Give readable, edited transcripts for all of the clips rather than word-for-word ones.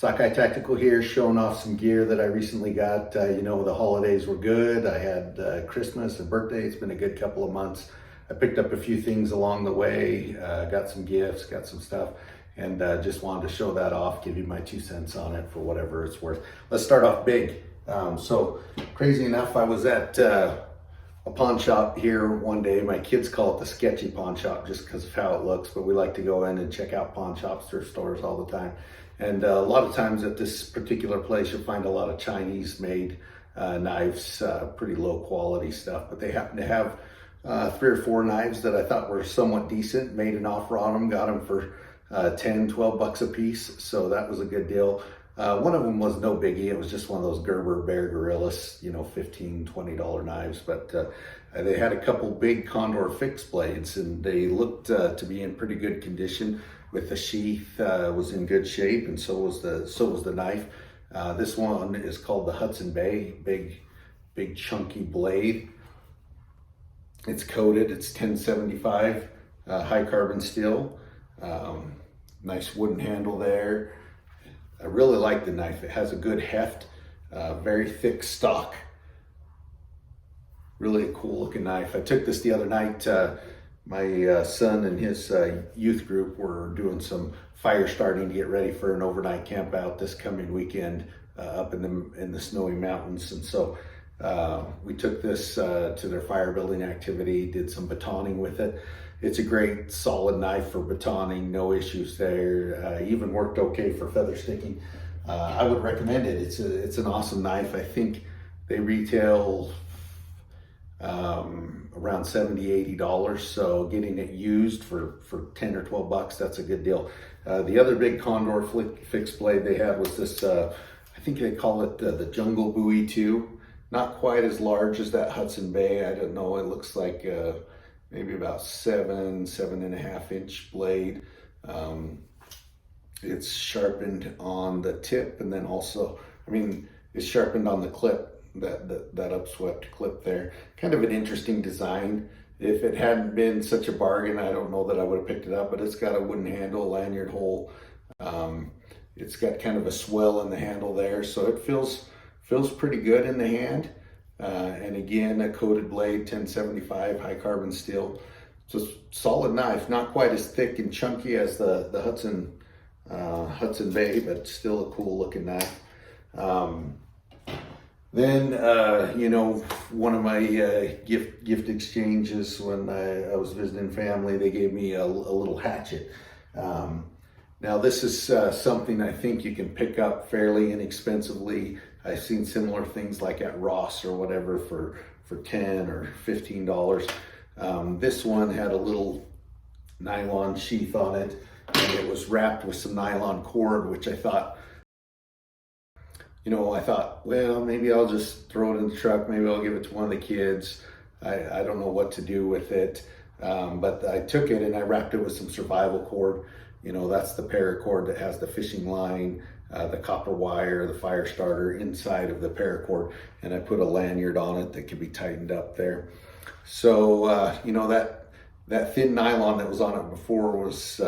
Sockeye Tactical here, showing off some gear that I recently got. You know, the holidays were good. I had Christmas and birthday. It's been a good couple of months. I picked up a few things along the way, got some gifts, got some stuff, and just wanted to show that off, give you my 2 cents on it for whatever it's worth. Let's start off big. So crazy enough, I was at a pawn shop here one day. My kids call it the sketchy pawn shop just because of how it looks, but we like to go in and check out pawn shops, thrift stores all the time. And a lot of times at this particular place, you'll find a lot of Chinese made knives, pretty low quality stuff, but they happen to have 3 or 4 knives that I thought were somewhat decent, made an offer on them, got them for 10, 12 bucks a piece. So that was a good deal. One of them was no biggie. It was just one of those Gerber Bear Gorillas, you know, $15, $20 knives. But they had a couple big Condor fixed blades, and they looked to be in pretty good condition. With the sheath was in good shape, and so was the knife. This one is called the Hudson Bay, big chunky blade. It's coated. It's 1075 high carbon steel. Nice wooden handle there. I really like the knife. It has a good heft, very thick stock. Really a cool looking knife. I took this the other night. My son and his youth group were doing some fire starting to get ready for an overnight camp out this coming weekend up in the snowy mountains. And so we took this to their fire building activity, did some batoning with it. It's a great solid knife for batoning, no issues there. Even worked okay for feather sticking. I would recommend it. It's an awesome knife. I think they retail around $70, $80. So getting it used for 10 or 12 bucks, that's a good deal. The other big Condor fixed blade they had was this, I think they call it the Jungle Buoy 2. Not quite as large as that Hudson Bay. I don't know. It looks like maybe about 7.5 inch blade. It's sharpened on the tip, and then also, I mean, it's sharpened on the clip, that upswept clip there. Kind of an interesting design. If it hadn't been such a bargain, I don't know that I would have picked it up, but it's got a wooden handle, lanyard hole. It's got kind of a swell in the handle there, so it feels pretty good in the hand. And again, a coated blade, 1075 high carbon steel. It's a solid knife, not quite as thick and chunky as the Hudson Bay, but still a cool looking knife. Then, you know, one of my gift exchanges when I was visiting family, they gave me a little hatchet. Now this is something I think you can pick up fairly inexpensively. I've seen similar things like at Ross or whatever for $10 or $15. This one had a little nylon sheath on it, and it was wrapped with some nylon cord, which I thought, well, maybe I'll just throw it in the truck. Maybe I'll give it to one of the kids. I don't know what to do with it. But I took it and I wrapped it with some survival cord. You know, that's the paracord that has the fishing line, the copper wire, the fire starter inside of the paracord. And I put a lanyard on it that could be tightened up there. So, you know, that thin nylon that was on it before was,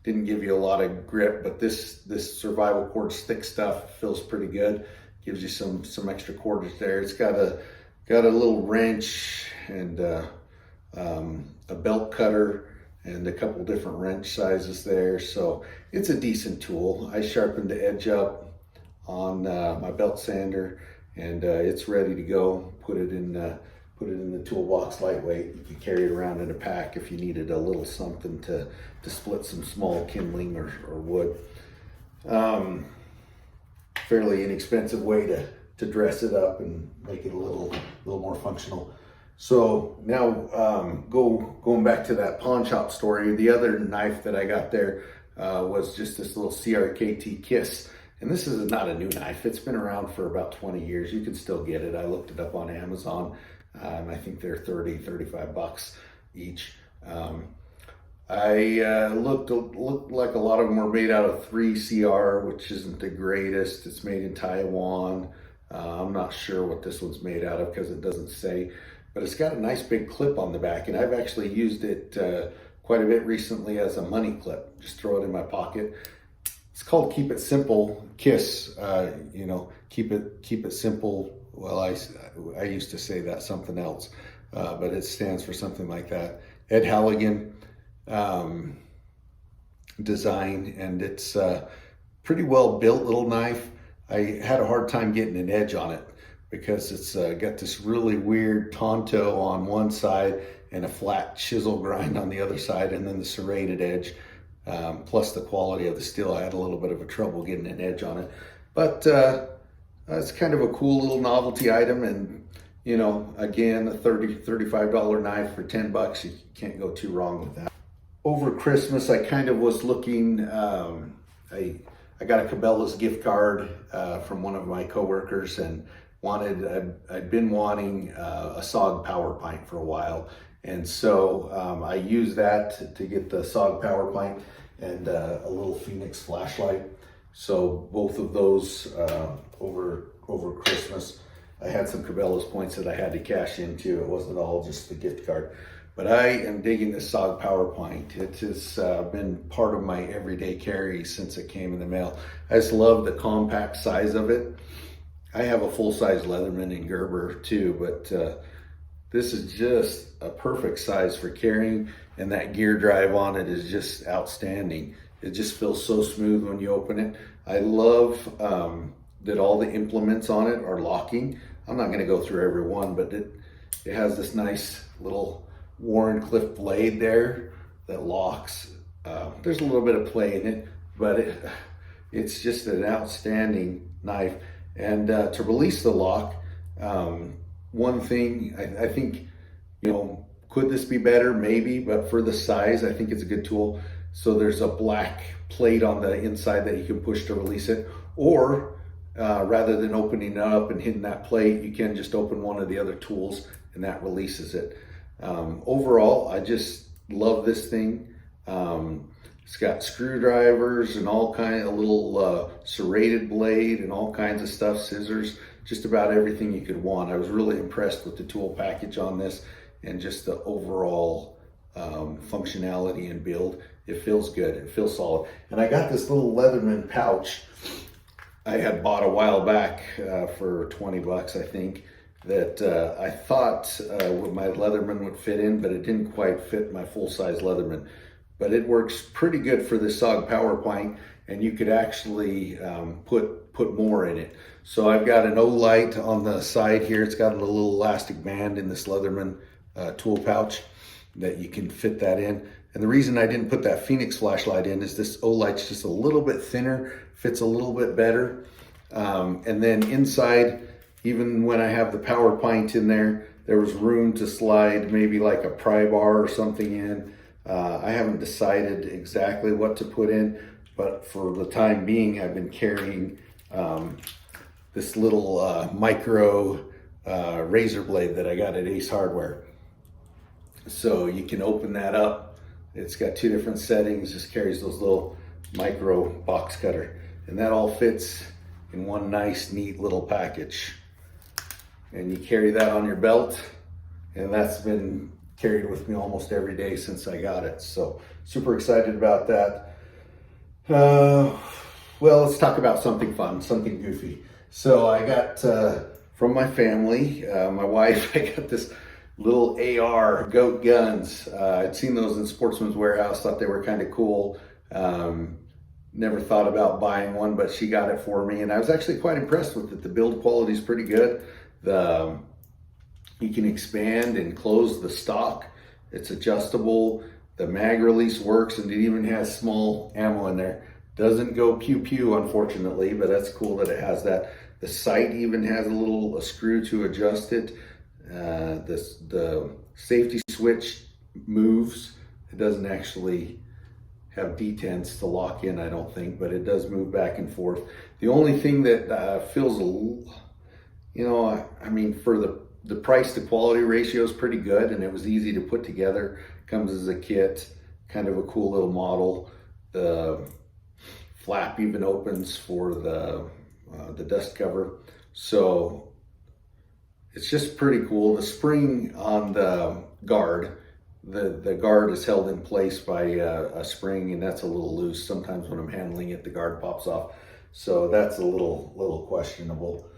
didn't give you a lot of grip, but this survival cord's thick stuff feels pretty good. Gives you some extra cordage there. It's got a little wrench and a belt cutter and a couple different wrench sizes there. So it's a decent tool. I sharpened the edge up on my belt sander, and it's ready to go. Put it in the toolbox, lightweight. You can carry it around in a pack if you needed a little something to split some small kindling or wood. Fairly inexpensive way to dress it up and make it a little more functional. So now going back to that pawn shop story, the other knife that I got there was just this little C.o.a.t. Kiss. And this is not a new knife. It's been around for about 20 years. You can still get it. I looked it up on Amazon. I think they're 30, 35 bucks each. I looked like a lot of them were made out of 3CR, which isn't the greatest. It's made in Taiwan. I'm not sure what this one's made out of because it doesn't say, but it's got a nice big clip on the back, and I've actually used it quite a bit recently as a money clip. Just throw it in my pocket. It's called Keep It Simple KISS. Keep it simple. Well, I used to say that something else, but it stands for something like that. Ed Halligan design, and it's pretty well built little knife. I had a hard time getting an edge on it because it's got this really weird tonto on one side and a flat chisel grind on the other side, and then the serrated edge. Plus the quality of the steel, I had a little bit of a trouble getting an edge on it. But it's kind of a cool little novelty item, and again, a $35 knife for $10, you can't go too wrong with that. Over Christmas, I kind of was looking, I got a Cabela's gift card from one of my coworkers, and I'd been wanting a SOG power pint for a while. And so I used that to get the SOG power pint and a little Phoenix flashlight. So both of those over Christmas, I had some Cabela's points that I had to cash into. It wasn't all just the gift card. But I am digging the SOG power pint. It has been part of my everyday carry since it came in the mail. I just love the compact size of it. I have a full-size Leatherman and Gerber too, but this is just a perfect size for carrying, and that gear drive on it is just outstanding. It just feels so smooth when you open it. I love that all the implements on it are locking. I'm not going to go through every one, but it has this nice little Warncliffe blade there that locks. There's a little bit of play in it, but it's just an outstanding knife. And to release the lock, one thing I think, could this be better? Maybe, but for the size, I think it's a good tool. So there's a black plate on the inside that you can push to release it, or rather than opening it up and hitting that plate, you can just open one of the other tools and that releases it. Overall, I just love this thing. It's got screwdrivers and all kind of little serrated blade and all kinds of stuff, scissors, just about everything you could want. I was really impressed with the tool package on this and just the overall functionality and build. It feels good, it feels solid. And I got this little Leatherman pouch I had bought a while back for $20, I think, that I thought my Leatherman would fit in, but it didn't quite fit my full-size Leatherman. But it works pretty good for the SOG power pint, and you could actually put more in it. So I've got an O-light on the side here. It's got a little elastic band in this Leatherman tool pouch that you can fit that in. And the reason I didn't put that Phoenix flashlight in is this O-light's just a little bit thinner, fits a little bit better. And then inside, even when I have the power pint in there, there was room to slide maybe like a pry bar or something in. I haven't decided exactly what to put in, but for the time being, I've been carrying this little micro razor blade that I got at Ace Hardware. So you can open that up. It's got two different settings, just carries those little micro box cutter. And that all fits in one nice, neat little package. And you carry that on your belt, and that's been carried with me almost every day since I got it. So super excited about that. Well, let's talk about something fun, something goofy. So I got from my family, my wife, I got this little AR G.o.a.t guns. I'd seen those in Sportsman's Warehouse, thought they were kind of cool. Never thought about buying one, but she got it for me, and I was actually quite impressed with it. The build quality is pretty good. You can expand and close the stock. It's adjustable. The mag release works, and it even has small ammo in there. Doesn't go pew pew, unfortunately, but that's cool that it has that. The sight even has a screw to adjust it. The safety switch moves. It doesn't actually have detents to lock in, I don't think, but it does move back and forth. The only thing that feels a little, I mean, for the price to quality ratio is pretty good, and it was easy to put together. Comes as a kit, kind of a cool little model. The flap even opens for the dust cover. So it's just pretty cool. The spring on the guard, the guard is held in place by a spring, and that's a little loose. Sometimes when I'm handling it, the guard pops off. So that's a little questionable.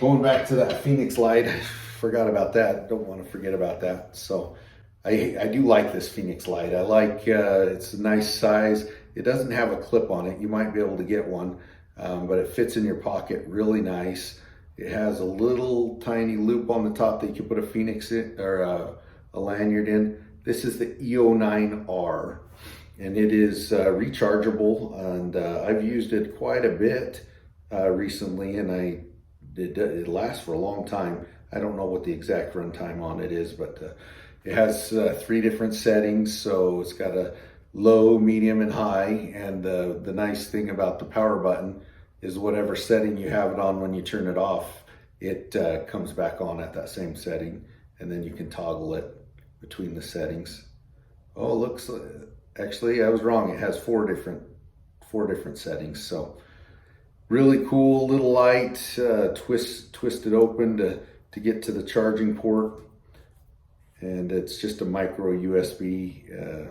Going back to that Phoenix light, I forgot about that. Don't want to forget about that. So I do like this Phoenix light. I like it's a nice size. It doesn't have a clip on it. You might be able to get one, but it fits in your pocket really nice. It has a little tiny loop on the top that you can put a Phoenix in, or a lanyard in. This is the E09R, and it is rechargeable, and I've used it quite a bit recently, and it lasts for a long time. I don't know what the exact run time on it is, but it has 3 different settings. So it's got a low, medium, and high. And the nice thing about the power button is whatever setting you have it on, when you turn it off, it comes back on at that same setting, and then you can toggle it between the settings. Oh, it looks, actually I was wrong. It has 4 different settings. So really cool little light. Twist it open to get to the charging port, and it's just a micro USB.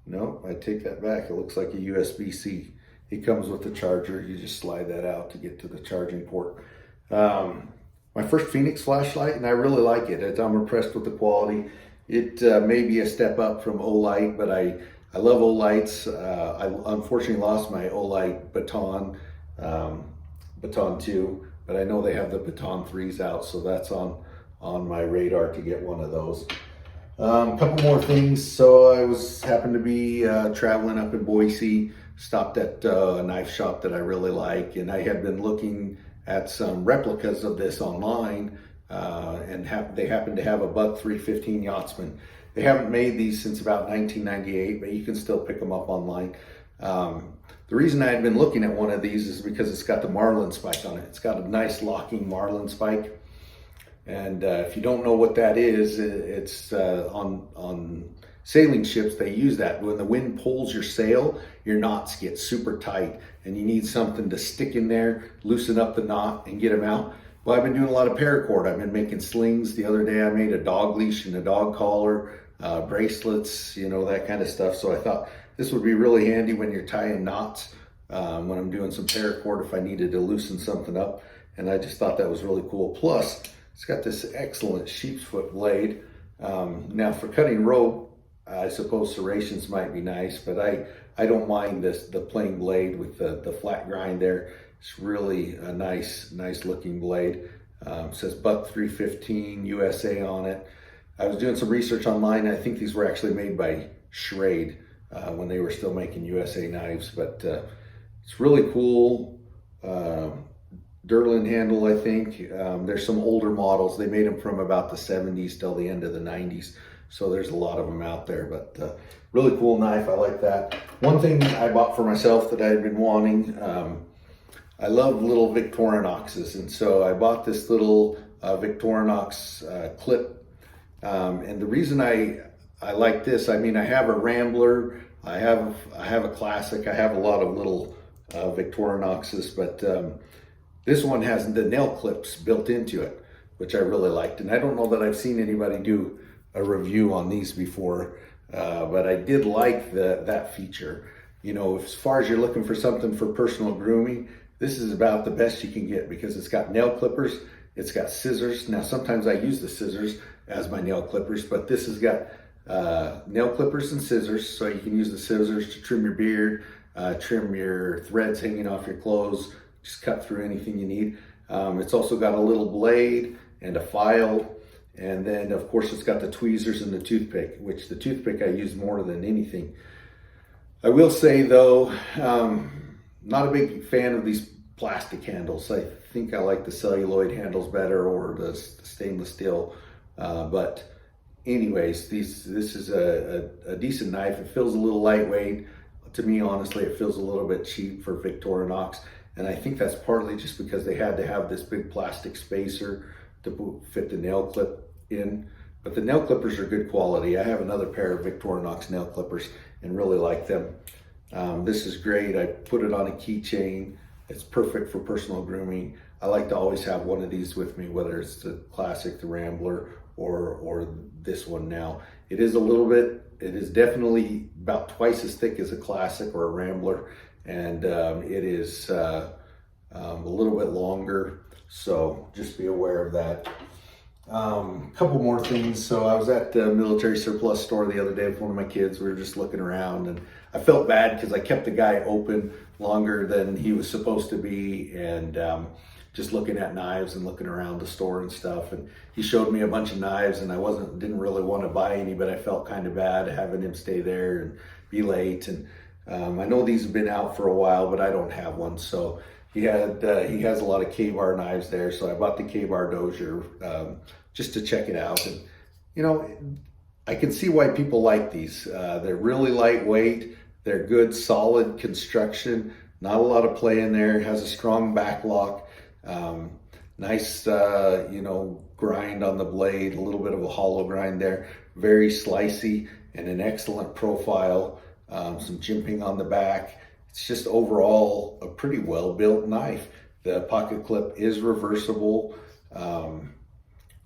No, I take that back. It looks like a USB-C. It comes with the charger. You just slide that out to get to the charging port. My first Phoenix flashlight, and I really like it. I'm impressed with the quality. It may be a step up from O-Light, but I love O-Lights. I unfortunately lost my O-Light Baton 2, but I know they have the Baton 3s out, so that's on my radar to get one of those. A couple more things. So I happened to be traveling up in Boise, stopped at a knife shop that I really like, and I had been looking at some replicas of this online, and they happen to have a Buck 315 Yachtsman. They haven't made these since about 1998, but you can still pick them up online. The reason I had been looking at one of these is because it's got the marlin spike on it. It's got a nice locking marlin spike. And if you don't know what that is, it's on sailing ships, they use that. When the wind pulls your sail, your knots get super tight, and you need something to stick in there, loosen up the knot, and get them out. Well, I've been doing a lot of paracord. I've been making slings. The other day I made a dog leash and a dog collar, bracelets, that kind of stuff. So I thought this would be really handy when you're tying knots, when I'm doing some paracord, if I needed to loosen something up. And I just thought that was really cool. Plus, it's got this excellent sheep's foot blade. Now for cutting rope, I suppose serrations might be nice, but I don't mind the plain blade with the flat grind there. It's really a nice looking blade. It says Buck 315 USA on it. I was doing some research online. I think these were actually made by Schrade when they were still making USA knives, but it's really cool. Durlin handle, I think. There's some older models. They made them from about the 70s till the end of the 90s. So there's a lot of them out there, but really cool knife. I like that. One thing I bought for myself that I had been wanting, I love little Victorinoxes. And so I bought this little Victorinox clip. And the reason I like this, I have a Rambler, I have a Classic, I have a lot of little Victorinoxes, but this one has the nail clips built into it, which I really liked. And I don't know that I've seen anybody do a review on these before, but I did like that feature. As far as you're looking for something for personal grooming, this is about the best you can get, because it's got nail clippers, it's got scissors. Now, sometimes I use the scissors as my nail clippers, but this has got nail clippers and scissors, so you can use the scissors to trim your beard, trim your threads hanging off your clothes, just cut through anything you need. It's also got a little blade and a file, and then of course it's got the tweezers and the toothpick, which the toothpick I use more than anything. I will say though, not a big fan of these plastic handles. I think I like the celluloid handles better, or the stainless steel. But anyways, this is a decent knife. It feels a little lightweight. To me, honestly, it feels a little bit cheap for Victorinox. And I think that's partly just because they had to have this big plastic spacer to fit the nail clip in. But the nail clippers are good quality. I have another pair of Victorinox nail clippers and really like them. This is great. I put it on a keychain. It's perfect for personal grooming. I like to always have one of these with me, whether it's the Classic, the Rambler, or this one now. It is it is definitely about twice as thick as a classic or a Rambler, and it is a little bit longer, so just be aware of that. Couple more things. So I was at the military surplus store the other day with one of my kids. We were just looking around, and I felt bad because I kept the guy open longer than he was supposed to be, and just looking at knives and looking around the store and stuff. And he showed me a bunch of knives, and I didn't really want to buy any, but I felt kind of bad having him stay there and be late. And I know these have been out for a while, but I don't have one. So he has a lot of K-bar knives there, so I bought the K-bar Dozier just to check it out. And you know, I can see why people like these. They're really lightweight. They're good, solid construction. Not a lot of play in there. It has a strong back lock. Nice, grind on the blade. A little bit of a hollow grind there. Very slicey and an excellent profile. Some jimping on the back. It's just overall a pretty well-built knife. The pocket clip is reversible.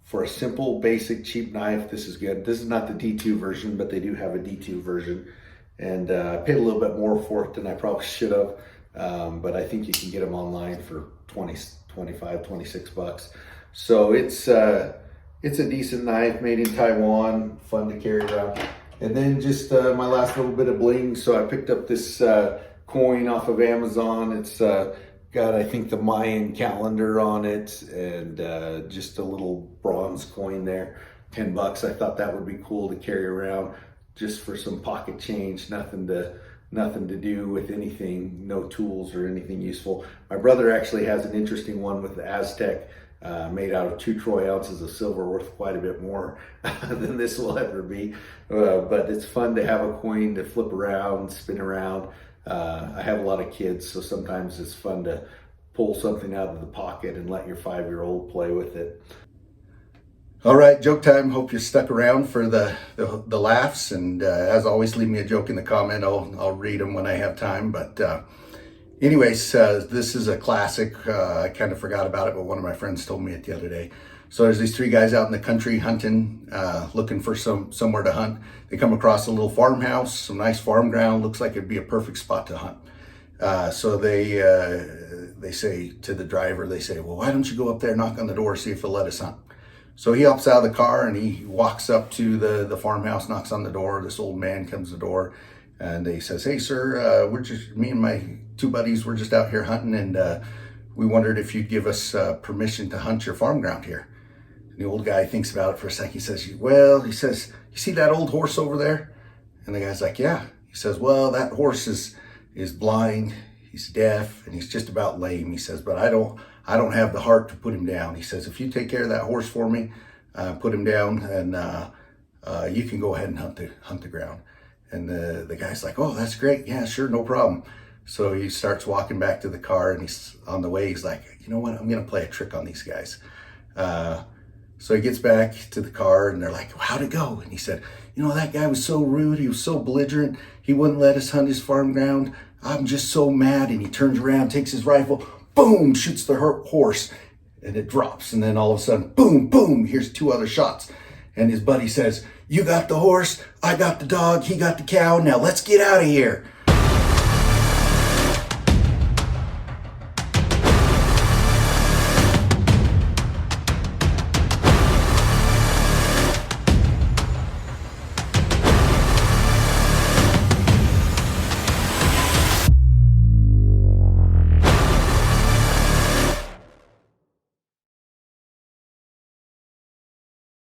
For a simple, basic, cheap knife, this is good. This is not the D2 version, but they do have a D2 version. And I paid a little bit more for it than I probably should have. But I think you can get them online for 20, 25, 26 bucks. So it's a decent knife, made in Taiwan, fun to carry around. And then just my last little bit of bling. So I picked up this coin off of Amazon. It's got, I think, the Mayan calendar on it, and just a little bronze coin there, 10 bucks. I thought that would be cool to carry around just for some pocket change. Nothing to do with anything, no tools or anything useful. My brother actually has an interesting one with the Aztec, made out of 2 troy ounces of silver, worth quite a bit more than this will ever be. But it's fun to have a coin to flip around, spin around. I have a lot of kids, so sometimes it's fun to pull something out of the pocket and let your 5-year-old play with it. All right, joke time. Hope you're stuck around for the laughs. And as always, leave me a joke in the comment. I'll read them when I have time. But anyways, this is a classic. I kind of forgot about it, but one of my friends told me it the other day. So there's these 3 guys out in the country hunting, looking for somewhere to hunt. They come across a little farmhouse, some nice farm ground. Looks like it'd be a perfect spot to hunt. So they say to the driver, they say, well, why don't you go up there, knock on the door, see if they'll let us hunt. So he hops out of the car and he walks up to the farmhouse, knocks on the door. This old man comes to the door and he says, hey, sir, me and my 2 buddies, we're just out here hunting, and we wondered if you'd give us permission to hunt your farm ground here. And the old guy thinks about it for a second. He says, well, you see that old horse over there? And the guy's like, yeah. He says, well, that horse is blind, he's deaf, and he's just about lame. He says, but I don't have the heart to put him down. He says, if you take care of that horse for me, put him down, and you can go ahead and hunt the ground. And the guy's like, oh, that's great. Yeah, sure, no problem. So he starts walking back to the car, and he's on the way. He's like, you know what? I'm going to play a trick on these guys. So he gets back to the car, and they're like, how'd it go? And he said, that guy was so rude. He was so belligerent. He wouldn't let us hunt his farm ground. I'm just so mad. And he turns around, takes his rifle, boom, shoots the horse, and it drops. And then all of a sudden, boom, boom, here's 2 other shots. And his buddy says, you got the horse, I got the dog, he got the cow. Now let's get out of here.